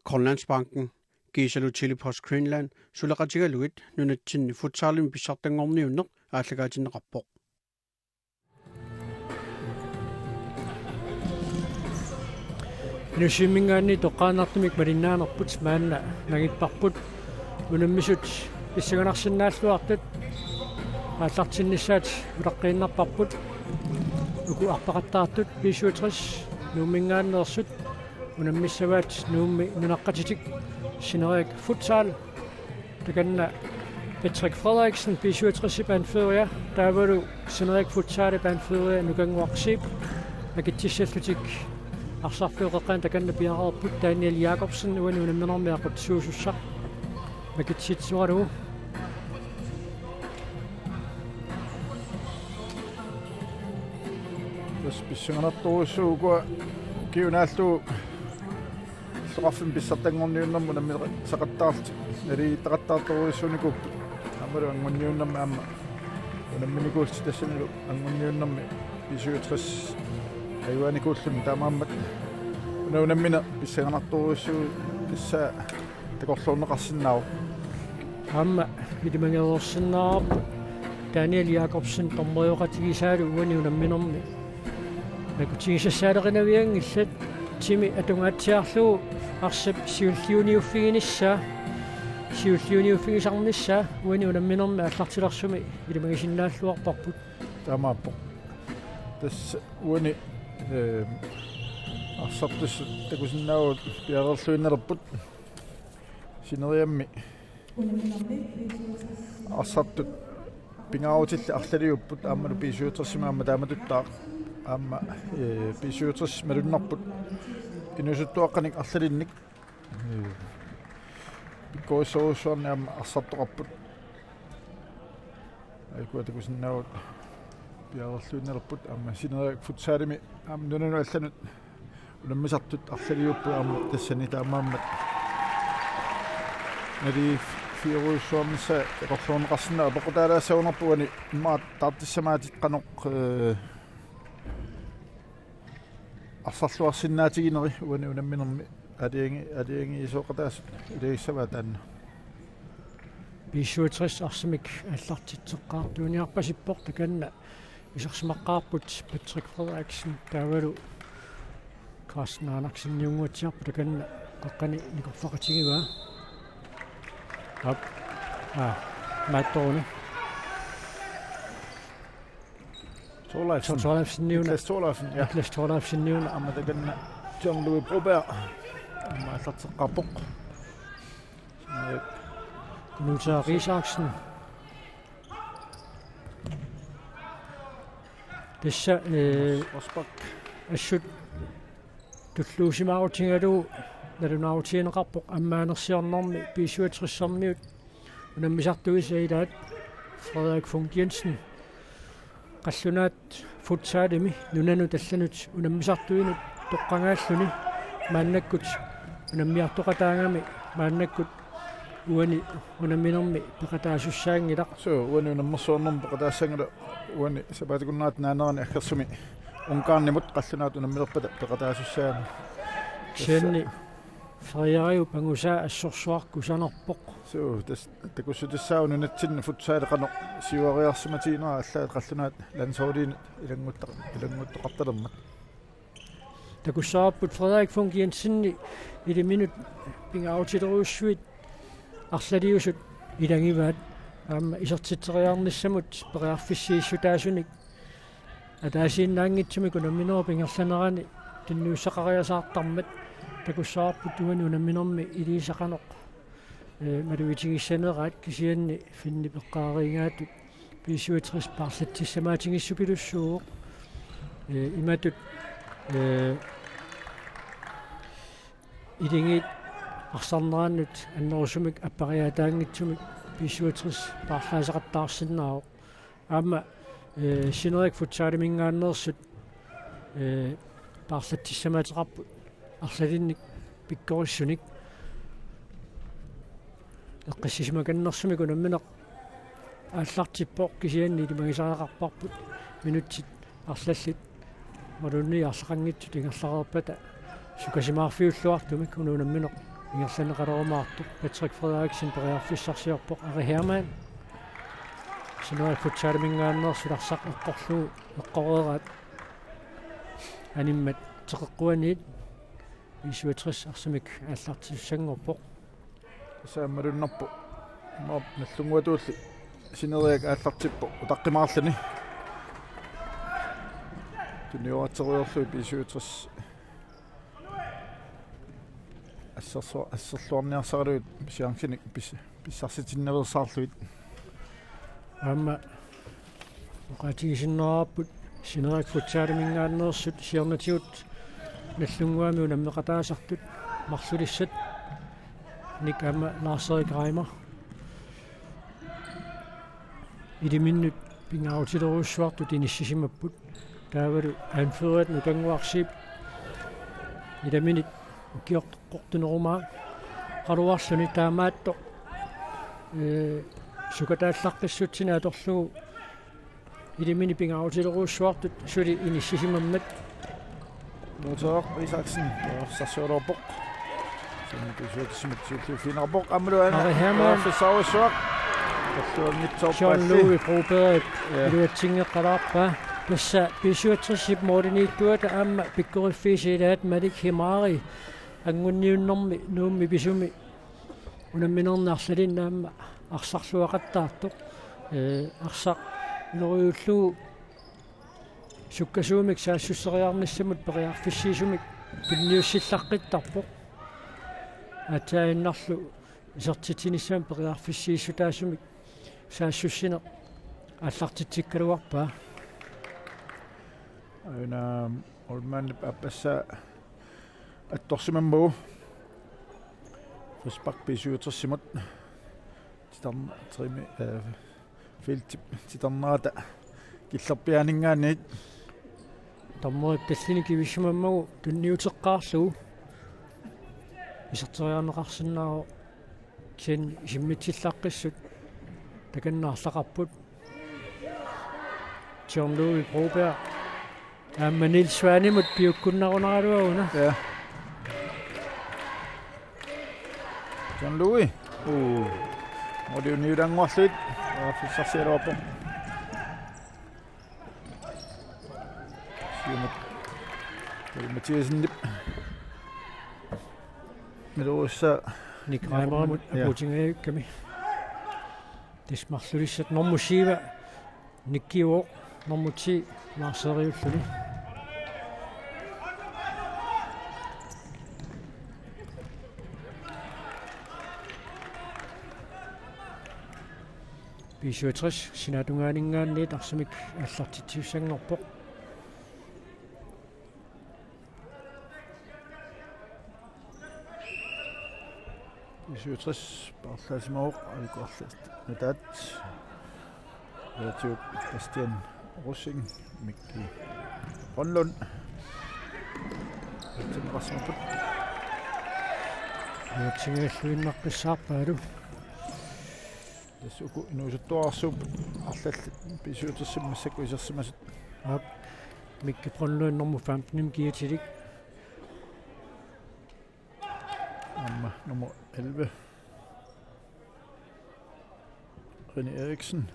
Grønlandsbanken Gisalu Chili Post Greenland sulaqatigaluit nunatsinni futsaalimi pissartangorniunneq ааллагаатиннеқарпоқ нусиммингаанни тоққаанартумик малиннаанерпут маанна нагиппарпут унаммисут иссаганарсинааллуартут ааллартиннissaат улаққииннарпарпут уку арпақаттаартут писуутрис нууммингааннерсут унаммиссаваат нуумми нунаққатитик синериак футсал таканна Patrick Frederiksen, pisuutrisi panfører, der var du sинериак футсаали panfører нукангуарсип акитсиссаллутик арсарфиоқеққан таканна пиараарпут Daniel Jacobsen уани унамминэрмиақут суусуссақ макитситсуаралу писсангаратторуссуугуа киунааллу сараффин писсартангорниуннэрму намми сақаттаарт нали тақаттаарторуссууникуппут амалу ангорниуннэрми аама унамминикуулси тассаналу ангорниуннэрми писуутрис айвааникууллун таамааммат унаммина писсангаратторуссуу тасса такорлуунеқарсинаау аама видимангерорсинаарпут Daniel Jacobsen тормоёқатигисаалу уани унамминэрми накутигисассаалеринавиангиллат тими атунгаатсиарлуу арсап сиуллиуниуффигинисса сиуллиуниуффигисарнisса уани унамминэрми аллартилэрсуми илимагисиннааллуарпарпут таамааппо тасса уани арсартус такусиннаавут пиарерлуиннерпут синериамми арсартут пингаутилла арлалиуппут ааммалу писуутерсимаама тааматуттаа аама писуутерс малуннарпут инусуттуаққаник арлалинник пиккоисоруссуарни аама арсартоқарпут айкуатакусиннаавут пиарерлуиннерпут аама синериак футсаалими аама нунану алланут унаммисартут арлалиуппу аама тассани таамааммат нади фируссуарниса эқорлуунеқарсинаа пеқутаалаассагунарпугани имаат таартиссамаатит қаноқ арсарлуарсинаатигинери уани унамминерми алианги исоқатаас илиссава таанна писуутрис арсимик аллартитсеққаартууниарпасиппор таканна исерсимаққарпут Patrick Frederiksen таавалу каснаанааксинниунгуатсиарпу таканна қаққани никорфақатигива ап матони Torleifsen аама таканна John Louis Broberg мааллартеққарпоқ Knut Risaksen тасса Росбак ассут туллуусимаутингалу налунаутиинеқарпоқ аммаанерсиорнэрми писуатриссэрмиут унаммисартуисаилаат Frederik Funk Jensen қаллунаат футсаалими нунану талланут унаммисартуинут тоққангааллуни мааннаккут унаммиартоқатаангами мааннаккут уани унамминерми пеқатаасуссаангилақ соо уани унаммерсуорнэрми пеқатаассангала уани сапаатикуннаат наанерани аккерсуми ункаарнимут қаллунаат унаммилерпата пеқатаасуссаами сианни фариариу пангуса ассорсуарку санерпоқ соо такуссутиссаау нунатсинни футсаалеқано сиуариарсиматиинера аллаат қаллунаат лансоолиинит илангуттоқарталермат такуссаарпут Frederik Funk Jensen илиминут пингаутилеруссуит арлалиусут илангиваат аама исертитсериарниссамут периарфиссииссутаасуник атаасииннаангитсуми кунамминера пингерланерани тиннууссақариасаартармат такуссаарпут уани унамминерми илиисақаноқ малуитигиссанераат кисианни финни пеққаариингаатут писуутрис парлаттиссамаатингиссупилуссууоқ иматут илингит арсарнерааннут аннерусумик аппариатаангитсумик писуутрис парлаасақаттаарсиннаавоқ аама синериак футсаалимингааннерсут парлаттиссамаатеқарпут арлалинник пиккориссуник эққиссисимаканнерсуми кунамминеқ ааллартиппоқ кисианни илимагисаақарпарпут минутсит арлаллит малунни арлақангитсут ингерлареерпата сукасимаарфиуллуартумик унамминеқ Ingersanneqalerumаарtuq Patrick Frederiksen periarfissarsiorpoq Ari Hermann Sinuak futsaalimingaannersularсақ эққорлуу эққорераат аниммат теқеққуаниит 65 арсамик ааллартиссангорпоқ сааммалуннарпу маа наллунгуатуулли синериак ааллартиппо утаққимаарлани туниуатериорлуи 65 ассерлуарниарсаралуит сиангсиник писсарситиннерерсаарлуит амма оқатигисиннераарпут синерак футсаалимингааннерсут сиорнатиут наллунгуами унаммеқатаасартут марлулиссат ник амма Lars-Erik Reimer идиминнут пингааутилеруссуартут иниссисимаппут таавалу анферат нукангуарсип идаминит укиортоққортунерумаа қалуарлуни таамаатто сукатааллаққиссутсина аторлугу идимини пингааутилеруссуартут сули иниссисимаммат Notar Isaksen сассуалорпоқ синниписуутсимитсууллу финарпоқ аммалуана Ari Hermann фисауссуақ таллуангитсоорпалли Jean-Louis Broberg luatingеққалаарпа пасса писуатсерсип моодинииттуата аама пиккориффисилаат малик химаари ангунниуннэрми нуумми писуми унамминернаарлалин аама арсарлуақаттаартоқ арсақ илориуллугу суккасуумик саассуссериарниссамут периарфиссиисумик пинниуссиллаққиттарпоқ атаиннарлу сертитиниссаам периарфиссииссутаасумик саассуссине аллартитсиккалуарпаа аюна олман аппасса атторсимаммуу фуспак писуутерсимут титарна трими филтип титарнаата киллерпианингаанит таммуат таллини кивиссимаммагу тунниутеққаарлугу исертериарнеқарсинааро кин симмитсиллаққиссут таканнаарлақарпут Jean-Louis Broberg аама Niels Svanemut пиуккуннарунаралуагуна ja Jean-Louis модиуниулангуарлуит фиссарсиалуарпо Mathiasen med også Nick Reimer aputингаикками тисмарлулиссат нормусиива никкиуо нормути Lars-Erik Писуатрис синатунгаанингааниит арсамик аллартитсиуссангорпоқ Писуатрис парлаасимаоқ алкуарласт нутаат Ятиуп Кристиан Русинг Микки Honlund тэмбасмапут ятсингааллуиннаққиссаарпаалу тассуку инуусуттуарсууп арлаллат писуатерсиммассаку исерсимасут Микки Honlund nummer 15 giver Amma nummer 11 René Eriksen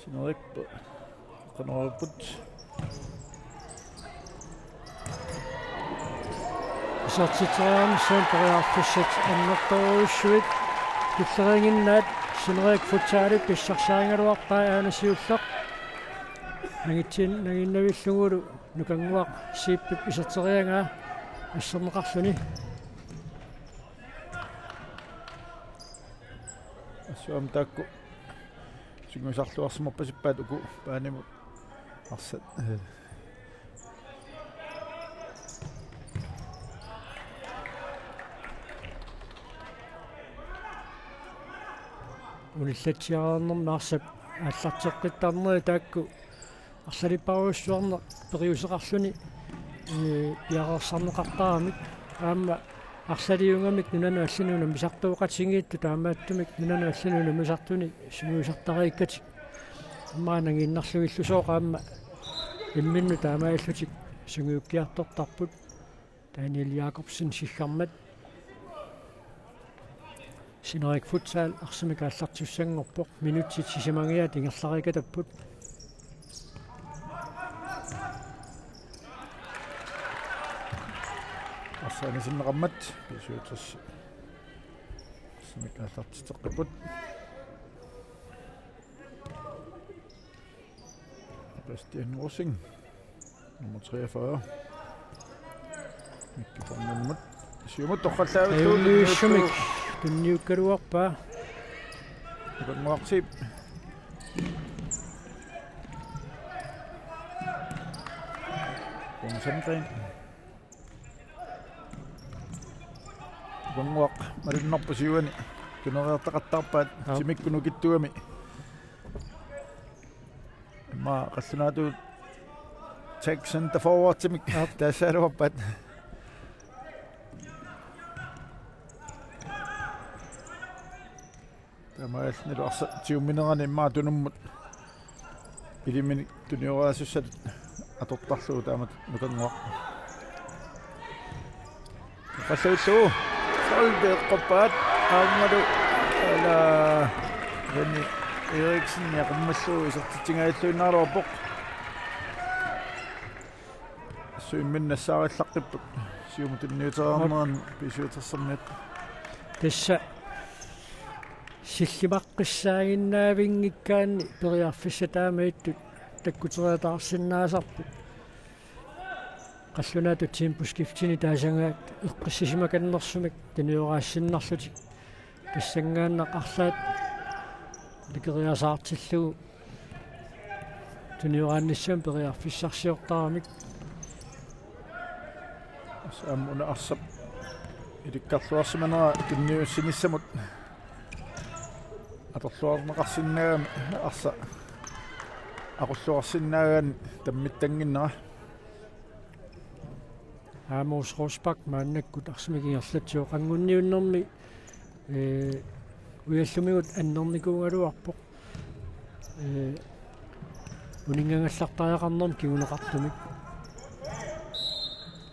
Sinerik Renaud сартитаан сэмпериарфиссат аннэрторуссуит киллерингиннаат синерик футсаали писсарсаангалуарпаа аанасиуллеқ нагитсин нагиннавиллугулу нукангуақ сииппип исертериангаа ассернеқарлуни ассуам таакку сингусарлуарсимарпасиппаат уку паанимут арсат униллатсиарнерм наарсап ааллартеққиттарнери таакку арлалиппаруссуарне периусеқарлуни пиарерсарнеқартарамик аама арлалиунгамик нунану аллинуна мисартууқатсигиитту таамааттумик нунану аллинуна мисартуни симуисартарииккатик маанагииннарлугиллусооqa аама имминну таамаиллутик сунгиуккиартортарпут Daniel Jacobsen sиггармат Sinarik futsal арсимик аллартуссангорпоқ минутсит сисимангиа тингерларика таппут арсаани синнеқармат писуутас арсимик аллартитеққиппут Bastian Rosing nummer 43 mikki pannamut siumut toqqallaavutuun tunniukkaluarpa ipanmuaqsip Sandgren ipanmuaq marinnerpusiuani tuneriartaqattaarpaat simikkunu kittuami ma qallunatu check center forward timik taasaaluarpat тамаалнилу арса тиумминерани иммаа тунуммут илимини туниораасуссат атортарлуу таамат нукангуақ qallaulluu солдеққаппаат ааммалу ала вени Eriksen ja qummallu isartitsingaallуиннаалуарпоқ суимминнассаариллаққиппут сиумутунниутераарнеран писуутерсэрниат тасса силлимаққиссаагиннаавингиккаанни периарфиссатаамаиттут таккутериатаарсиннаасарпут қаллунаату тимпускифтини таасангаат эққиссисимаканнерсумик таниораассиннарлутик тассангааннақарлаат ликериасаартиллугу туниораанниссам периарфиссарсиортаарамик самуна арсап иликкарлуарсиманера тунниуссиниссамут аторлуарнеқарсиннаагами арса aqulluarsinnaagaan tammittangиннера Amos Rosbach мааннаккут арсимигиерлатсио қангунниуннэрми уяллумигут аннерникуунгалуарпоқ унингангаллартариақарнерм кигунеқартумик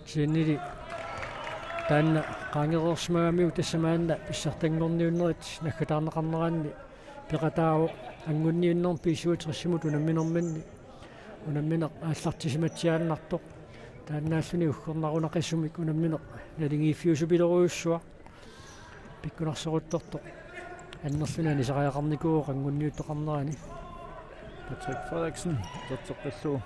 синнили таанна qaangereersmagammiu тассамаанна писсартангорниуннерит наггатаарнеқарнераанни пеқатааво ангунниуннерм пиисуутериссимут унамминерманни унамминеқ ааллартисиматсиааннартоқ тааннааллуни уггорнарунақиссумик унамминеқ налингииффиусупилеруйуссуа пиккунарсерутторто аннерлунаани сариақарникуу qangunniuttoqarnerani Patrick Frederiksen тотсоққиллуу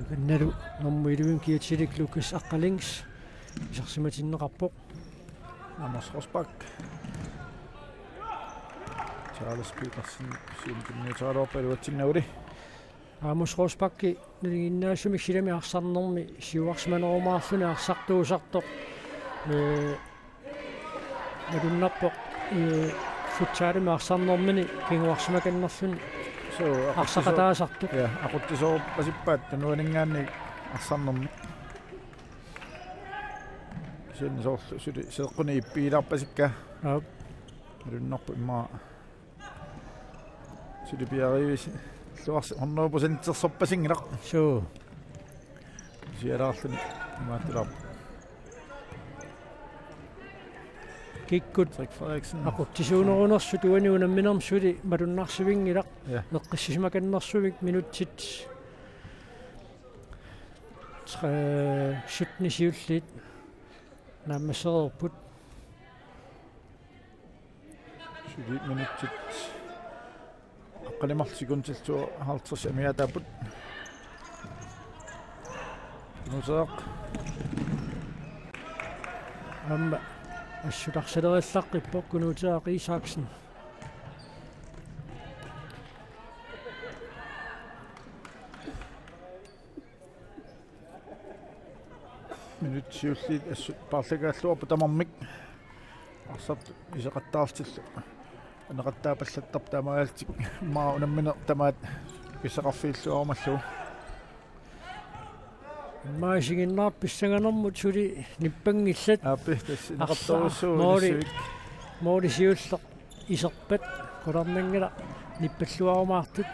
канналу нормуилуин киатсилик Лукас аққалингс исарсиматиннеқарпоқ Amos Rosbach Charles Petersen сиумтинниутаалуарпалуатсиннаули Amos Rosbach нилигиннаасумик силами арсарнерми сиуарсманерумаарлуни арсартуусартоқ надуннарпоқ футсаалими арсарнермини кингуарсимаканнерлуни арсақатаасартоқ я aquttisooruppasippaat tanuaningaanni арсарнерми синнисоорлу сули сеэққуни иппигиларпасикка аа надуннарпу имма сули пиаривис луарс 100% терсорпасингилақ суу сиалаарлуни имааттулар киккут Patrick Frederiksen aquttisuunerunерсу туани унамминерм сули малуннарсивингилақ ja эққиссисимаканнерсувик минутсит 17 наммасерерпут сули минутсит аққалимарлсикунтиллуу 50 амиатааппут нусаақ амма ассутарсалериллаққиппоқ кунуутеақ Исааксен минутсиуллит ассут парлагааллуарпу тамармик арсарт исеқаттаартиллу анеқаттаапаллаттар тамаалтик маа унамминер тамаат исеқарфииллуармаллу маасигиннаар писсаганермут сули ниппангиллат ааппи тасс инеқарторуссуу моори сиуллеқ iserpat qularnangala nippalluarumaartut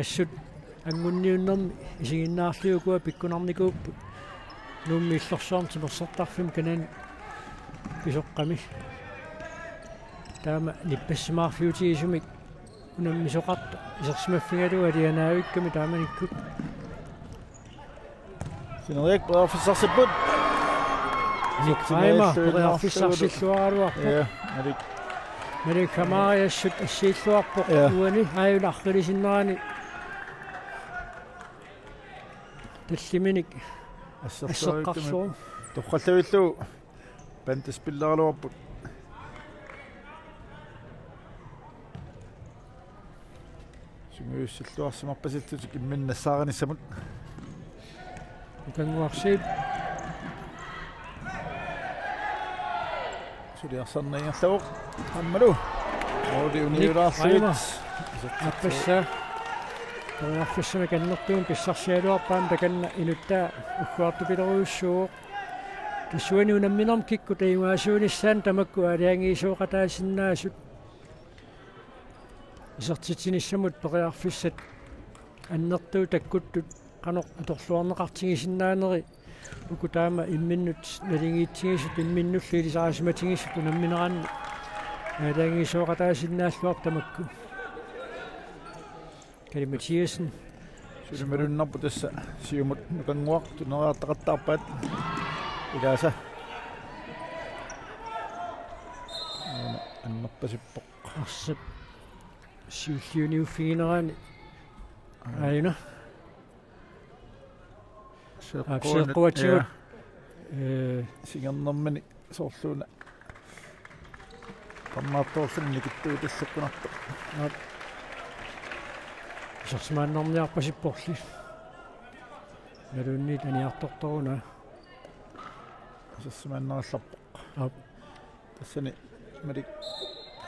assut ангунниуннэрми исигиннаарлиукуа пиккунарникууппут нуумми иллорсуарм тимерсартарфим канаани писоққами таама ниппассимаарфиутигисумик унаммисоқарта исерсимаффигалуа алианаавикками тааманиккут синерик профессорсиппут никрайма преарфиссарсиллуаралуарпо алик мери камаариассут ассииллуарпо уани аюларрилисиннерани таллиминик ассеққарсуум тоққаллавиллу пантаспиллаалуарпут сумиуссиллуарсимарпаситтутик имминнассаараниссамут укангуарсиит сулиарсарнаингерлавоқ аммалу оди университет аппасса тонаффиссами каннертуун писсарсиалуарпаам таканна инуттаа уккуартупилеруйуссуу тассуани унамминерм кикку таимаасуунissaан тамакку алиангиисооқатаасиннаасут исертитсиниссамут периарфиссат аннертуу таккуттут qanoq atorluarneqartigisinnaaneri uku taama imminnut nalingittigisut imminnulli ilisaasimatigisut unammineraanni алиангиисооқатаасиннааллуар тамакку Kari Mathiasen сулималуннарпу тасса сиумут нукангуар тунераартақаттаарпаат илааса аннерпасиппоқ арсап сиуллиуниуффигинераани аина сеққуатигут сингернэрмани соорлууна qammaattoorlunni kittuutassuqqunartu сарсимааннэрниарпасиппорли налунни таниарторторуна сарсимааннералларпоq ап тассани малик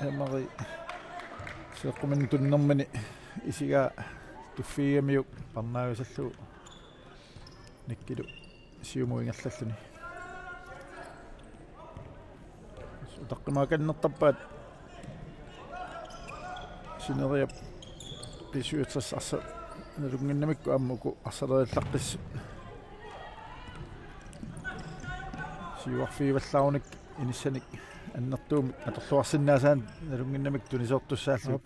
амари сеққумин туннэрмани исигаа туффиамиук парнаагусаллуу никкилу сиумуингерллаллуни утаққимааканнертарпаат синериап писуутсас арса налунгиннамикку аммуку арсалериллаққиссу сиуарфииваллааруник иниссаник аннертуумик аторлуарсиннаасаан налунгиннамик тунисоортуссааллу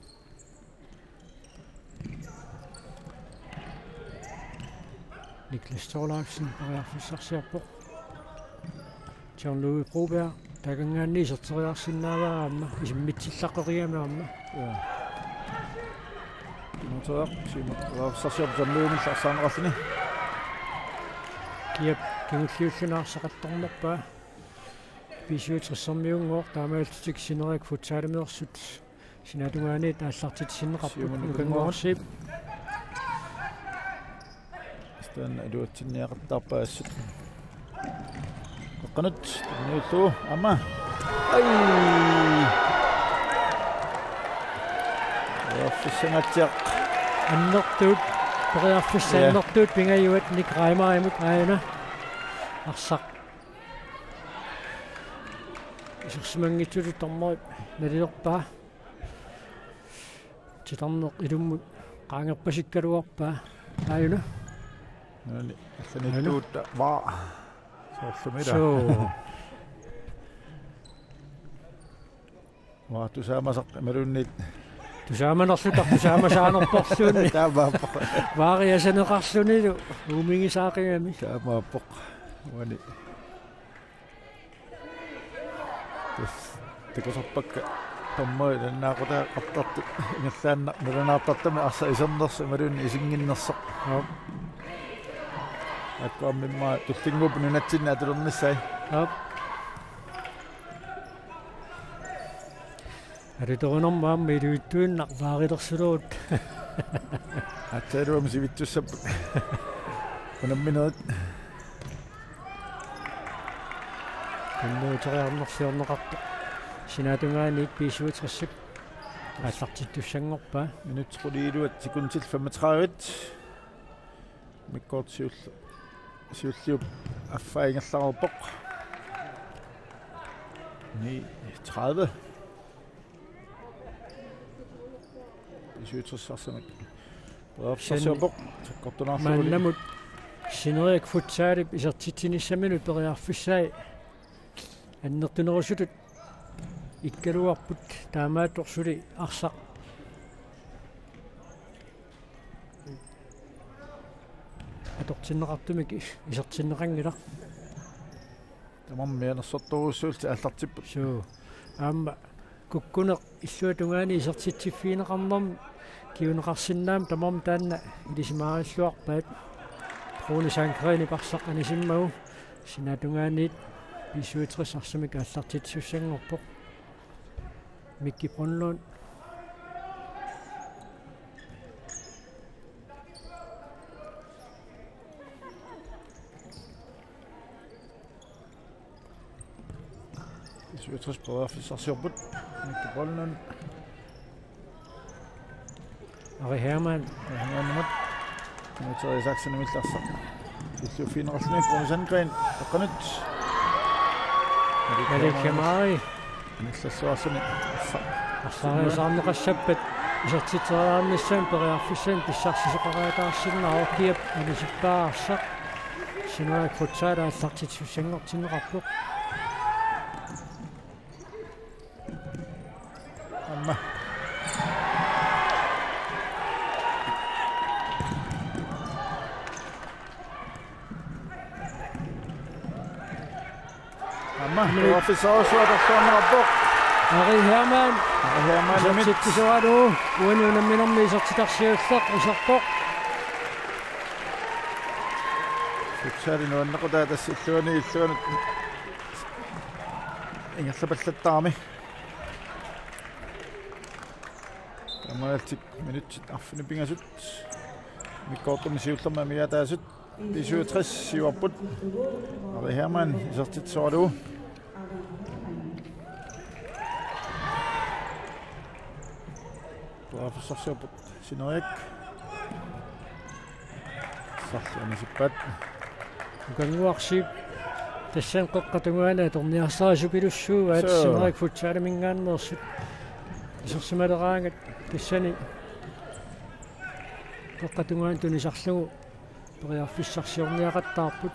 Niklas Thorlaugsen pariarfissarsiarpoq Jean-Louis Broberg tagangaanni iserteriarsinnaavaraamma isimmitsillaqeriamaamma нутаақ симаqqaarsassiap Jean-Louis арсаанеқарлуни kiap kimulliullunaarсақатторнерпаа писуутриссэрмиунгоор таамаалтик синерик футсаалимерсут синатунгаани тааллартит синнеқарпут укангуарсип стан адуатсинниақартаарпаассут қанат нууту ама ай оффисэнатсиақ аннертуут периарфиссааннертуут пингаюат ник раймаримут аана арсақ исерсимангитсулу торморип налилерпаа титарнеқ илуммут qaangerpasikkаluarpaa ааюна нани алланитуутта ваа соорлумила ваа тусаамасақ малуннит тусааманерлутар тусаамасаанерторлуунни таамааппоқ ваариасанеқарлунилу уумингисаақигами таамааппоқ вани такосорпакка томмой наннаақута артарту ингерлаанна миланаартартами арса исернерса малунни исингиннерсоқ аккуаммимма туллингуп нунатсинна атулерниссай ап ариторунэрмаамма илуиттуиннақ ваарилерсулуут атсаруам сивитсуссап унамминерит kunnuuteriarnersiorneqartu sinatungaaniik piisuuтерсик ааллартиттуссангорпаа минутсқулиилуат секундтил 35 миккоорт сиуллиуп аффаингерларерпоқ ни 30 исуутсарсамик паапсарсиорпоқ таккортунарлугули мааннамут синериак футсаалип исертитсиниссаминут периарфиссаи аннертунерусутут иккалуарпут таамаатторсули арсақ атортиннеқартумик исертиннеқангила тамам мианерсорторуссуулти аллартиппут суу аама куккунеқ иллуатунгаани исертитсиффиинеқарнерми киунеқарсиннаам тамам таанна илисимаариллуарпаат хрони санкреини парсақ анисиммагу синатунгаанит писуитрис арсамик аллартитсуссангорпоқ микки пронлон исуутсарс паапсарсиорпут микки пронлон ари Hermann хангааннамат нуутери саксинамилларсақ иллуффиинеқарлуни промисангрен эққанут Налик Хемари ниллассуарсуни ассаариусаарнеқассаппат исертитсераарниссаан периарфиссаан писсарсисеқараатаарсиннаа киап алисиппаарсақ синуак футсаала аллартитсуссангортиннеқарпоқ амма паапсарсуарсуатарсуарнеқарпоқ ари Hermann Hermann исертитсуару уанунамминерми исертитарсиуллеқ исерпоқ футсаали нуаннеқутаа тассиллуани иллуанут ингерлапаллаттаарми тамаалтик минутсит арфини пингасут миккоортуми сиуллерма миатаасут 67 сиварпут ари Hermann исертитсуару паапсарсиорпут синериак сарлуанисиппаат гангуарсип тассан қоққатугаана торниарсаасупилуссуугаат синерик футсааламингааннерсут исерсималераангат тассани қоққатугаан тунисарлугу периарфиссарсиорниақаттаарпут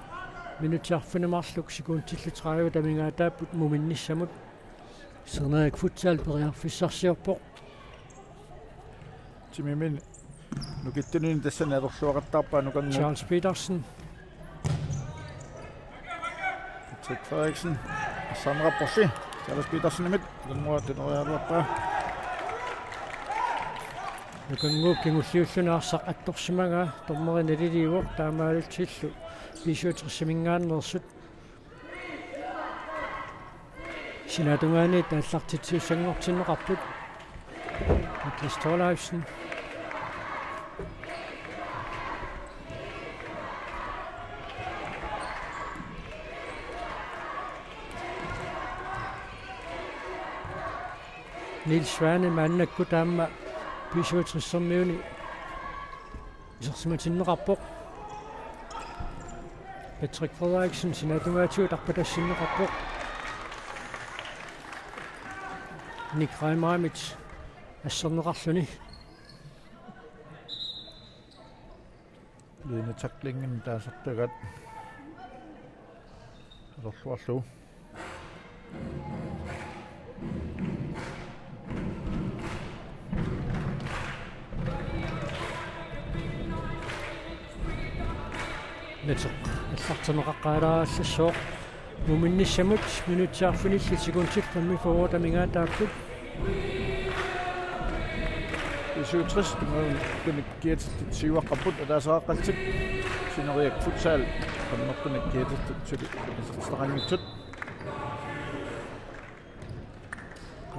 минутиарфинамарлук секундтиллутрааву тамингаатааппут муминниссамут синерик футсаал периарфиссарсиорпоқ тимимин нукиттунин тассани алерлуақаттаарпаа нукангу Charles Petersen Patrick Frederiksen Sandra Borsi Charles Petersen имит гангуатинериалуарпаа нукангу кингуллиуллунаарсақ атторсимага тормериналиливоқ таамаалутсиллу писуутэрсимингааннерсут синатунгаани тааллартитсиуссангортиннеқарпут Niklas Thorleifsen Niels Svane mannakku taamma pisuutrissermiuni isерсиматиннеқарпоқ Patrick Frederiksen sinatungaatigut arpatassinnеқарпоқ Nick Reimarmits ассернеқарлүни лина таклингин таасартагат алерлуарлу нэтеқ аллартинеқаққаалаассассоо муминниссамут минутсаарфунилли секундтиллерми форотамингаатааппут исуутсрис тумаун киат сиваққаппут атаасааққалтик синериак футсаал qannertunik kiatertutsuli isерtaqanngitsut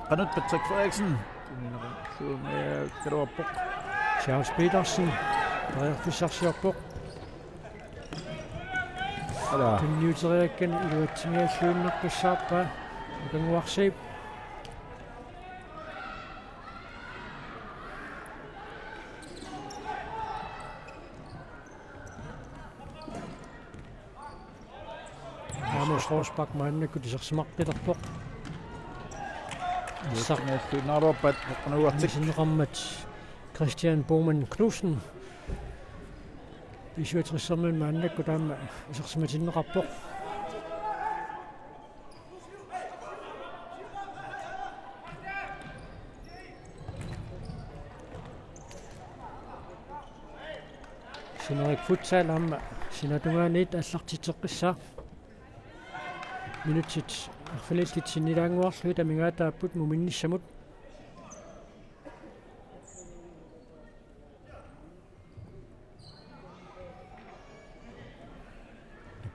qanut Patrick Frederiksen tunинерсуумаа калуарпоқ Charles Petersen периарфиссарсиорпоқ ала тунниутериаккан илуатсимиаллуиннерпуссаарпаа укангуарсип Amos Rosbach мааннаккут исерсимарпилерпоқ сақнaalluunaaruarpat qanуартик синнеқармат Christian Boman Knudsen P67 maannakku taama isersimatinneqarpoq Sinerik futsal amma sinatungaaniit аллартитеққиссаа минутsit арфилиллит синнилаангуарлуи тамигаатааппут муминниссамут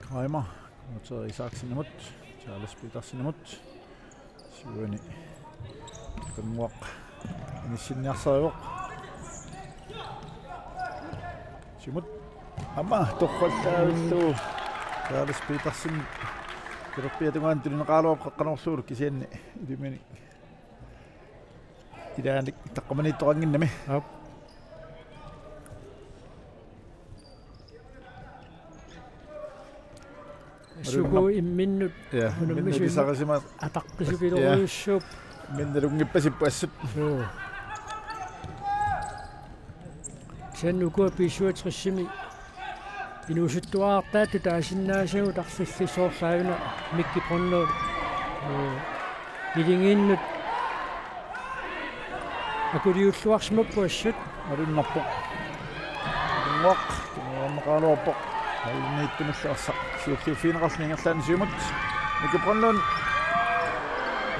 Kramer og Isaksenimut Charles Petersenimut Sivani Kanwaq Nissinniarsaruq Simut Amma toqqallaavilluu Charles Petersen Kiruppiatugaan tulineqaaluaq qaqqanorluuluk kisianni ilimani ilaanik taqqamaniittoqanginnami Suku imminnut minnisaqasima ataqqisupiloruussuup minnalungippasippassut Sannukua P67 inusuttuaartaatu taasinnaasau tarsillissoorlaaguna mikki pronnu ilingiinnut akuliulluarsmappuassut arunnerpoq ngaq tunuarneqaaluarpoq алнииттумаллаарса сиуллиуффинеқарлингаарлаани сиумут микипронлун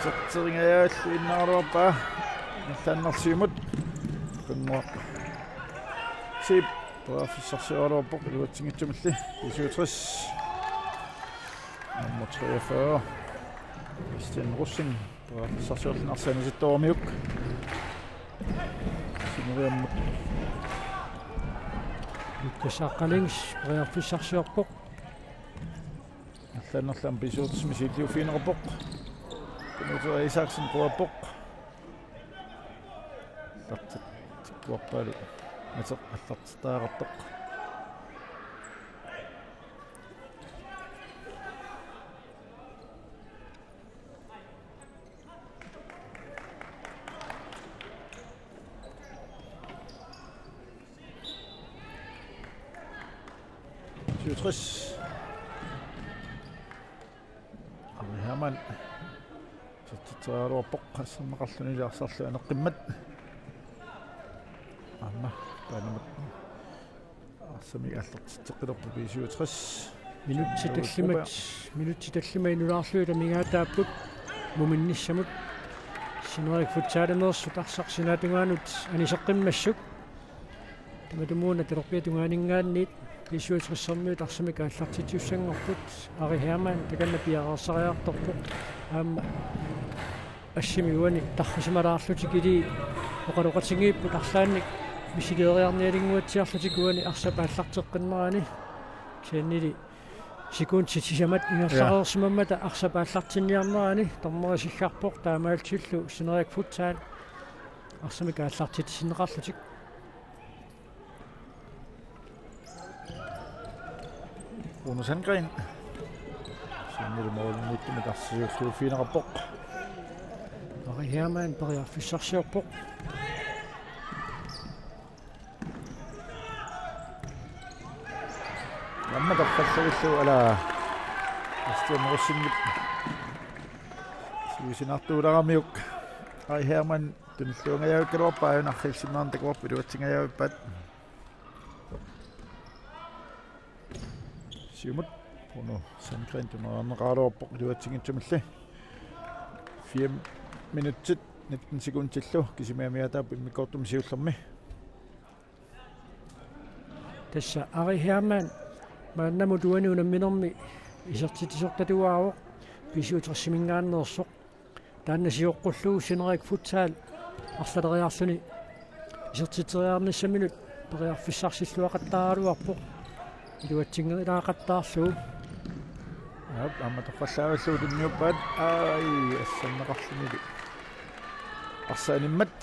сатсерингаяаллу иннааруаппаа наллааннарсиумут каннуа сип профессорсиоруаппоқ илуатсингитсумалли 67 номер 43 Christian Russing профессорсиорлинарсааниситтоормиук синериаммут Kusaqalings priarfissarsiorpoq аллаанерлаам писуутсми сииллиуффинеқарпоқ кунутера Isaksen қуаппоқ тартит тиккуарпаалу матеқ аллартитаагартоқ Herman титсааруарпоқ қассарнеқарлунилиарсарлу анеққиммат амма таанамат арсами аллартитеққилерпу 67 минутситаллима инулаарлуила мигаатааппут муминниссамут синерик футсаалемерсу тарсарсинаатунгаанут анисеққиммассук таматумууна телорпиатунгаанингаанниит P67 тарсамика аллартитиуссангорпут Ари Herman таканна пиараарсариарторпут аама ассимигуани тархисималаарлутикили оқалоқатингииппут арлаанник мисилериарниалингуатсиарлутикуани арсапа аллартеққиннерани кианнили секундси сисамат ингерлареерсимаммата арсапа аллартинниарнерани торморисилларпоқ таамаалтиллу синериак футсаал арсамика аллартитисиннеқарлутик Rune Sandgren. Sindel målen midt med tarsiuuffiinerarpoq. Ari Herman pariarfissarsiorpoq. Lamma tarqalluillu ala Christian Russing siusinartuularamiuk Ari Herman tunilluungajaukkaluarpaajunarrilsimnaarn takuarpiluatsingajauppat Siumut Rune Sandgren tunerarneqaaluarpoq iluatsingitsumalli 4 minutsit 19 sekundtillu kisimiamiataap immikortum siullermi Tassa Ari Herman maannamutuanuunamminermi isertitisortatuaavoq pisuutersimingaanneersoq taanna siоққуллуу синериак футсаал арлалериарлүни исертитериарнissaminut периарфиссарсиллуақаттааралуарпоқ илуатсингериlaaqattaarluu амма тоққаллааваллуу тунниуппаат ай ассаннеқарлунили арсааниммат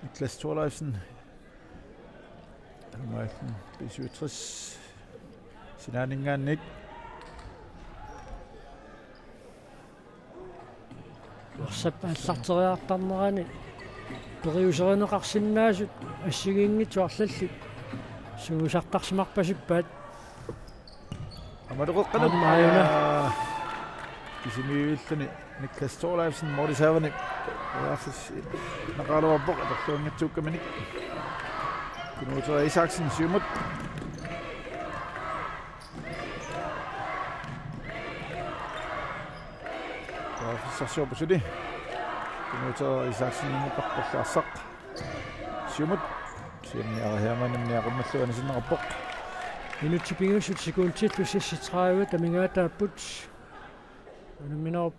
Niklas Thorleifsen аммааллун 67 синаанингааник орсаппа аллартериартарнерани периусеринеқарсинаасут ассигингитсуарлаллут суусартарсимарпасиппаат амалеқоққана аммааюна кисимииллани Niklas Thorleifsen Mortisavani Rasas naqaluarpoq atorluangatsuukkamanik Kunuutra Isaksen syumut Rasassorpusuli Kunuutra Isaksen muqarpallarsaq syumut siamniarahiamanimniaqummalluani sinneqarpoq минутсипингуссут секундтиллу сисситраава тамингаатааппут анаминаа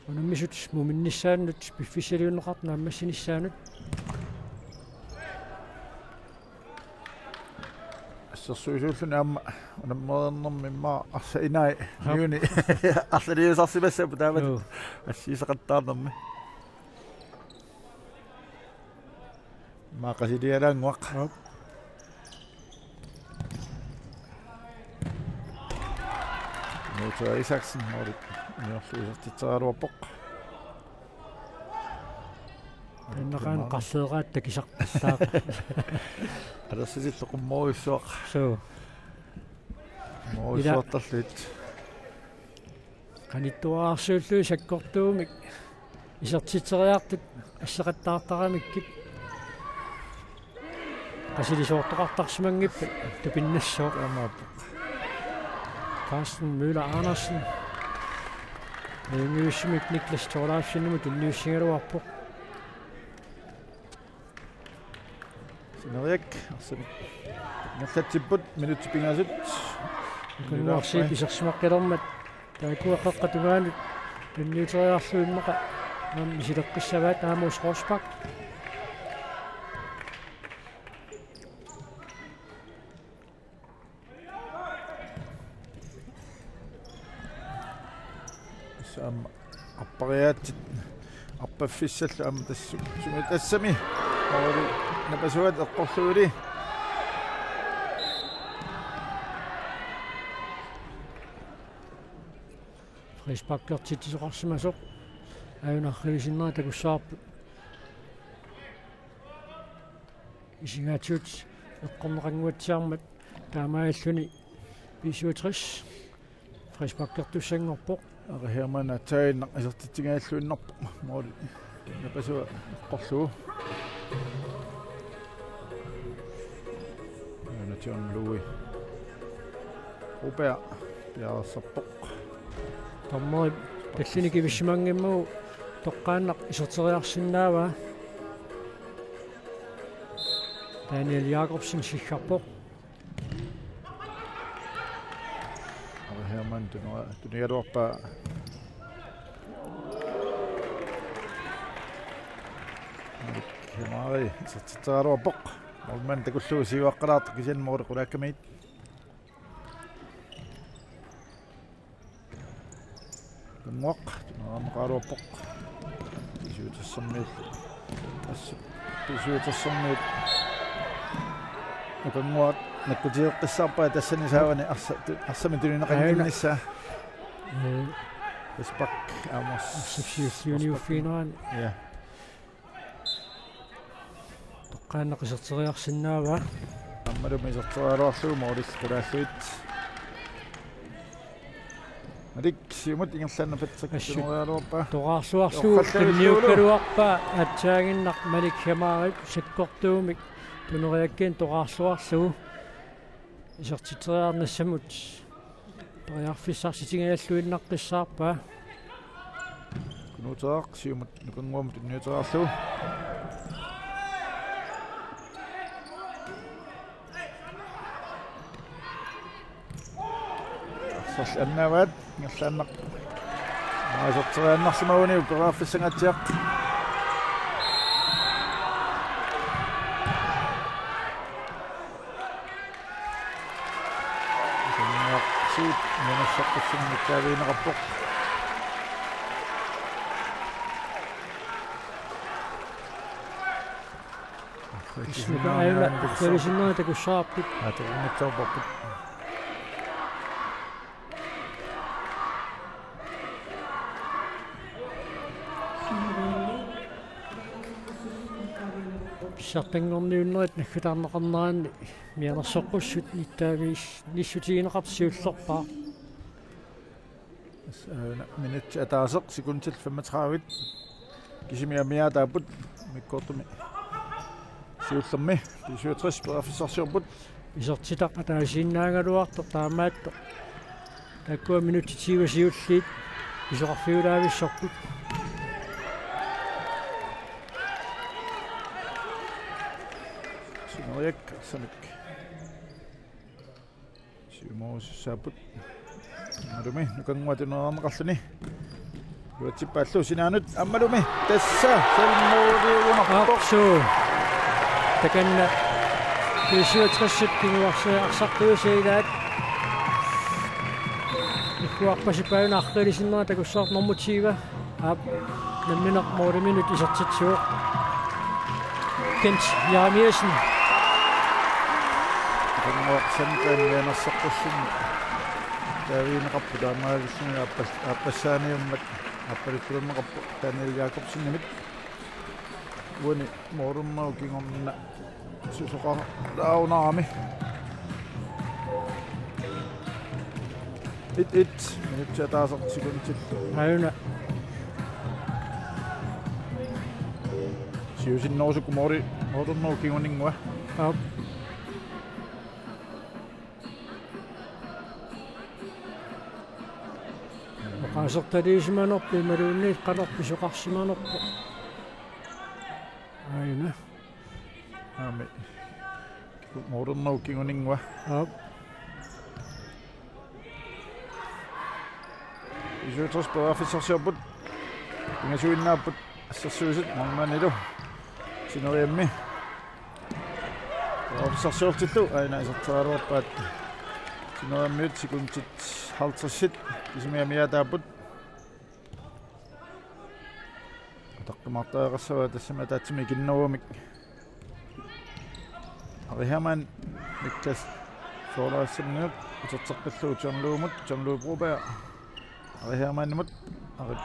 анамисут муминниссааннут пиффисалиуннеқарт нааммассиниссаанут ассерсуисууллуни аама анаммернэрмимма арсаинай юни арлалиусарсимассапу таамат ассисеқаттаарнэрми маақасилиалаангуақ Nuutra Isaksen Nordik нёрлуисартитсералуарпоқ эннераан қарсеераат такисарпассаа алерсисиллеқуммориуссуақ соо мориуссуартарлуит каниттуаарсууллуи саккортуумик исертитсериартут ассеқаттаартарамиккит qasilisoortoqartarsimangippat tupinnassoo амааппоқ Carsten Møller Andersen Newsmik Niklas Thorleifsen tunniussigaluarpoq sineriak arsamik ngerlatsipпут минутсипингаасут kunnuarsi pisersimaqqilormat taakuaqeqqatugaanut tunniuteriarluimmaqa naam misileqqissavaat aamuus Rosbach сам аппариаатит аппаффиссаллу аама тассу сумитассами ори напасуат эққорлуули Frisbakkertittisoqarsimasoq аюнаррилисиннера такуссаарпут исингаатиут эққорнеқангуатсиармат таамааллуни 65 Frisbakkertussangorpoq ариамана таинна асертитсигааллуиннарпо моли напасуа эққорлуу натион луи упеа пиарсарпоқ таммой таллини кивиссимангимму тоққааннақ исертериарсинаава Daniel Jacobsen сиггарпоқ ариаман тунигалуарпаа хэмари сатсаарапоқ молман такуллуу сиваққалаарту кисен моорекулааккамит гэмвақ тунарамақалуарпоқ тисуутассэрмиил тисуутассэрмиил гэмвақ наккутиэққиссаарпаа тассани саавани арсами тунинеқангимнisса Respect Amos сипсиуссиуниуффиинеран я тоққааннақ исертериарсинаава аммалуми сертуалуарлуу моорис кулааллуит Madik siumut ingерлаана патсаккинериалуарпаа тоқарсуарлуу кинниуккалуарпаа атсаагиннақ малик хамаарит саккортуумик тунериаккин тоқарсуарлуу исертитериарнассамут тариарфиссарситигааллуиннаққиссаарпаа кунутаақ сиумут нукунгуам тунниутериарлуу сос аннават ingерлааннақ маасертерианнарсимагуни уккераффиссангатсиақ сууд нэмэсэққиссиммиккаавиинеқарпоқ исмикаайла ферисиннера такуссаарпут атэрнатсаупарпут писсартангорниуннерит наггутаарнеқарнараанни мианерсоққуссут ниттаавис ниссутигинеқарсиуллерпаа минут атаасеқ секундтил 35 кисимиа таапут миккортуми сиуллерми 67 перафиссарсиорпут исертитақ атаасииннаагалуарто таамаатто таккуа минутитиива сиуллиит исоқарфиулаависсорпут синериак самик сиумоосаапут аммалуми нукангуатунераамеқарлуни юатсиппааллу синаанут аммалуми тасса салмоодиуунарпоқсуу таканна 67 кинуарсаа арсартуусаилаат икуарпасипааюна арлилисиннера такуссаар нормутиива аап намминеқ моодаминут исертитсуоқ кент яамиасен сэнтэн нэрсаққуссин тавинеқарпу таамаалиссуни аппассааниуммат аппалиттулуннеқарпу танил якобсиннамит уни мооруммау кингорна сусоқар лаунаарами ит минутсатаасеқ секундтил аюна сиусинноосукку мооруммау кингорнингуа аап qaasartaliisimanorpi maluunniit qalarpisuqarsimanorpu aina ами мооруммау кингорнингуа аап исуутас паафиссарсиорпут ингасуиннааппут ассерсуусит морманилу синериамми паафиссарсиортиллу аина исертааруарпаат синериаммиут секундтит 50 кисимиамиатааппут таққимартаагассава тассама таатсими киннуумик арихаман никлас соолаассинниут исертеққиллуу John арихаманнимут арит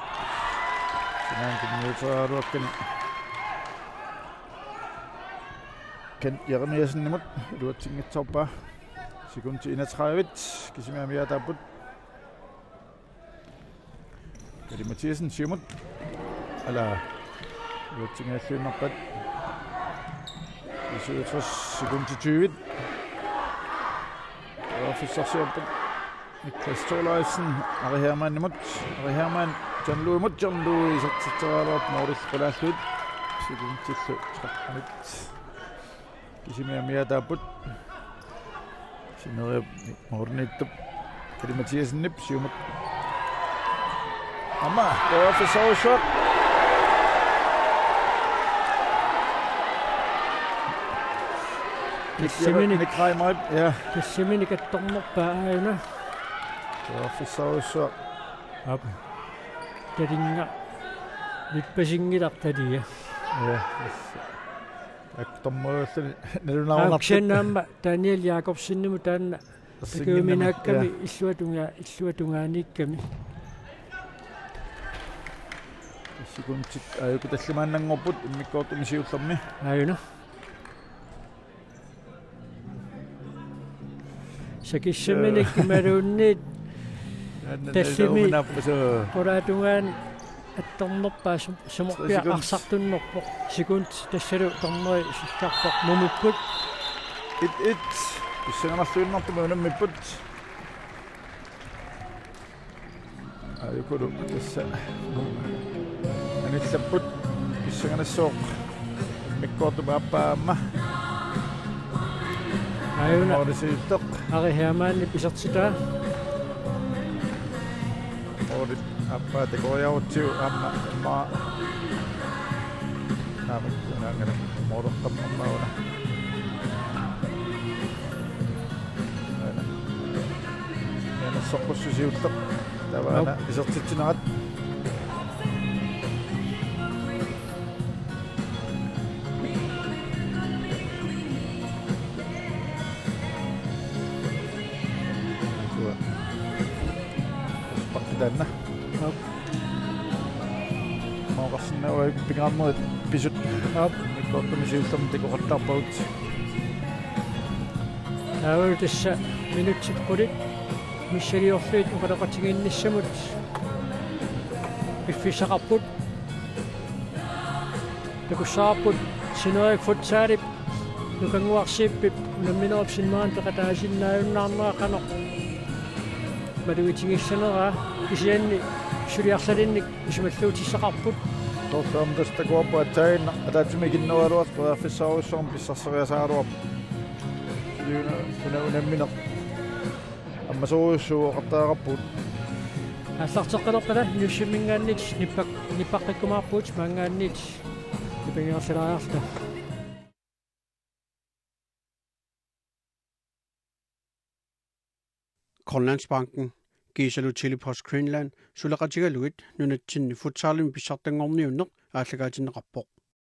синаан кинниутааруаккани кен Jeremiasиннимут илуатсингитсорпаа секундти 31 кисимиамиатааппут Kari Mathiasen Simut ala luutsingaаллуиннарпат 67 секунди 20 офиссарсиорпут Niklas Thorleifsen Hermann John Louis исертитсераалуарп моорил qulaаллуит секундтиллу 13 кисимиамиатааппут синериап моорниттуп Kari Mathiasenнип Simut Amma, for so shot. Nick Reimer, ja. Det simpelthen ikke dommerpærene. For so shot. Op. Det er ikke lidt besinget op til det. Ja. Jeg dommer når du navner. Jeg kender Daniel Jakobsen nu den. Det gør min akkami i slutunga nikkami. Секундтик аюку таллимааннангорпут иммиккоортуми сиуллерми аюна сакиссаминик малуунниит таллими quraatugaan атторнерпаа суморпиа арсартуннерпоқ секунд тассалу торнери силларпоқ мумиппут ит иссангаллуиннартума унаммиппут аюкулу тасса аниллаппут иссанганассооқ миккоортума аппаамма аюна ориситтоқ ари Hermann писертитаа орит аппаа текояутсиу амма намик нангана мороққаммауна яна соққуссусиуллеқ таваана писертитсинерат пактаанна моқарсинна ой пингаммерит писут аап миккоортумисиултам тикоқартарпагут аавал тасса минутсит qulит миссалиорлуит укалақатигинниссамут пиффисақарпут такуссаарпут синериак футсаалип нукангуарсииппип намминерапсиннаан пеқатаасиннааюннаарнера қано малуитигиссанера кисианни сулиарлалинник исмаллуутиссақарпут тортаамдас такуаппа таинна атаатимигиннуалуат қуаффиссааруссорм писсарсериасааруап унамминер аммасууссууоқартаараппут ассартеққалерпала нуссиммингааннит ниппаққиккумаарпут маангааннит ипингерсилариарта Grønlandsbanken Gisalu Chili Post Greenland sulaqatigaluit nunatsinni futsaalimi pissartanngorniunneq aalлагаатиннеқарпоq